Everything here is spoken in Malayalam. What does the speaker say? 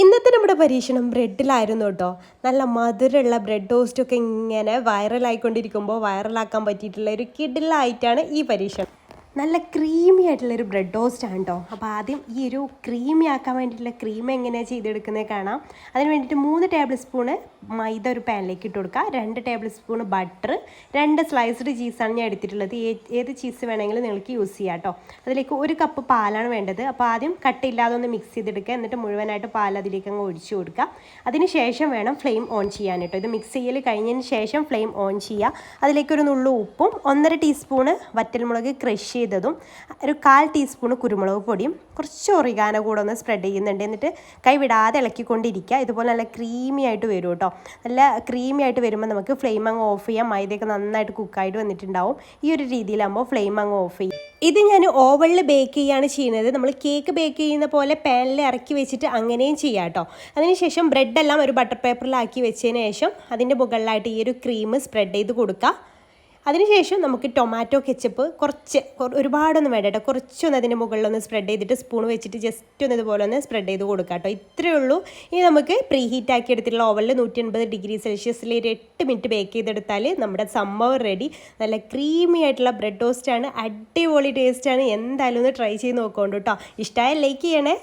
ഇന്നത്തെ നമ്മുടെ പരീക്ഷണം ബ്രെഡിലായിരുന്നു കേട്ടോ. നല്ല മധുരമുള്ള ബ്രെഡ് ടോസ്റ്റൊക്കെ ഇങ്ങനെ വൈറലായിക്കൊണ്ടിരിക്കുമ്പോൾ വൈറലാക്കാൻ പറ്റിയിട്ടുള്ള ഒരു കിടിലായിട്ടാണ് ഈ പരീക്ഷണം. നല്ല ക്രീമി ആയിട്ടുള്ളൊരു ബ്രെഡ് ടോസ്റ്റാണ് കേട്ടോ. അപ്പോൾ ആദ്യം ഈ ഒരു ക്രീമി ആക്കാൻ വേണ്ടിയിട്ടുള്ള ക്രീം എങ്ങനെയാണ് ചെയ്തെടുക്കുന്നത് കാണാം. അതിന് വേണ്ടിയിട്ട് 3 ടേബിൾ സ്പൂണ് മൈദ ഒരു പാനിലേക്ക് ഇട്ട് കൊടുക്കുക. 2 ടേബിൾ സ്പൂണ് ബട്ടർ, 2 സ്ലൈസ്ഡ് ചീസാണ് ഞാൻ എടുത്തിട്ടുള്ളത്. ഏത് ചീസ് വേണമെങ്കിലും നിങ്ങൾക്ക് യൂസ് ചെയ്യാം കേട്ടോ. അതിലേക്ക് 1 കപ്പ് പാലാണ് വേണ്ടത്. അപ്പോൾ ആദ്യം കട്ടില്ലാതെ ഒന്ന് മിക്സ് ചെയ്തെടുക്കുക. എന്നിട്ട് മുഴുവനായിട്ട് പാൽ അതിലേക്ക് അങ്ങ് ഒഴിച്ചു കൊടുക്കുക. അതിന് ശേഷം വേണം ഫ്ലെയിം ഓൺ ചെയ്യാൻ കേട്ടോ. ഇത് മിക്സ് ചെയ്യൽ കഴിഞ്ഞതിന് ശേഷം ഫ്ലെയിം ഓൺ ചെയ്യുക. അതിലേക്കൊരു നുള്ളു ഉപ്പും 1.5 ടീസ്പൂണ് വറ്റൽമുളക് ക്രഷ് ചെയ്തതും ഒരു 1/4 ടീസ്പൂണ് കുരുമുളക് പൊടിയും കുറച്ച് ഒറിഗാനോ കൂടെ ഒന്ന് സ്പ്രെഡ് ചെയ്യുന്നുണ്ട്. എന്നിട്ട് കൈ വിടാതെ ഇളക്കിക്കൊണ്ടിരിക്കുക. ഇതുപോലെ നല്ല ക്രീമി ആയിട്ട് വരും കേട്ടോ. നല്ല ക്രീമി ആയിട്ട് വരുമ്പോൾ നമുക്ക് ഫ്ലെയിം അങ്ങ് ഓഫ് ചെയ്യാം. മൈദയൊക്കെ നന്നായിട്ട് കുക്കായിട്ട് വന്നിട്ടുണ്ടാവും. ഈ ഒരു രീതിയിലാകുമ്പോൾ ഫ്ലെയിം അങ്ങ് ഓഫ് ചെയ്യും. ഇത് ഞാൻ ഓവനിൽ ബേക്ക് ചെയ്യുകയാണ് ചെയ്യുന്നത്. നമ്മൾ കേക്ക് ബേക്ക് ചെയ്യുന്ന പോലെ പാനിൽ ഇറക്കി വെച്ചിട്ട് അങ്ങനെയും ചെയ്യാം കേട്ടോ. അതിനുശേഷം ബ്രെഡെല്ലാം ഒരു ബട്ടർ പേപ്പറിലാക്കി വെച്ചതിന് ശേഷം അതിൻ്റെ മുകളിലായിട്ട് ഈ ഒരു ക്രീം സ്പ്രെഡ് ചെയ്ത് കൊടുക്കുക. അതിനുശേഷം നമുക്ക് ടൊമാറ്റോ കെച്ചപ്പ് ഒരുപാടൊന്നും വേണ്ട കേട്ടോ. കുറച്ചൊന്ന് അതിൻ്റെ മുകളിലൊന്ന് സ്പ്രെഡ് ചെയ്തിട്ട് സ്പൂൺ വെച്ചിട്ട് ജസ്റ്റ് ഒന്ന് ഇതുപോലെ ഒന്ന് സ്പ്രെഡ് ചെയ്ത് കൊടുക്കാം കേട്ടോ. ഇത്രയേ ഉള്ളൂ. ഇനി നമുക്ക് പ്രീ ഹീറ്റ് ആക്കി എടുത്തിട്ടുള്ള ഓവനിൽ 180 ഡിഗ്രി സെൽഷ്യസിൽ ഒരു 8 മിനിറ്റ് ബേക്ക് ചെയ്തെടുത്താൽ നമ്മുടെ സംഭവം റെഡി. നല്ല ക്രീമി ആയിട്ടുള്ള ബ്രെഡ് ടോസ്റ്റാണ്. അടിപൊളി ടേസ്റ്റാണ്. എന്തായാലും ഒന്ന് ട്രൈ ചെയ്ത് നോക്കുന്നുണ്ട് കേട്ടോ. ഇഷ്ടമായ ലൈക്ക് ചെയ്യണേ.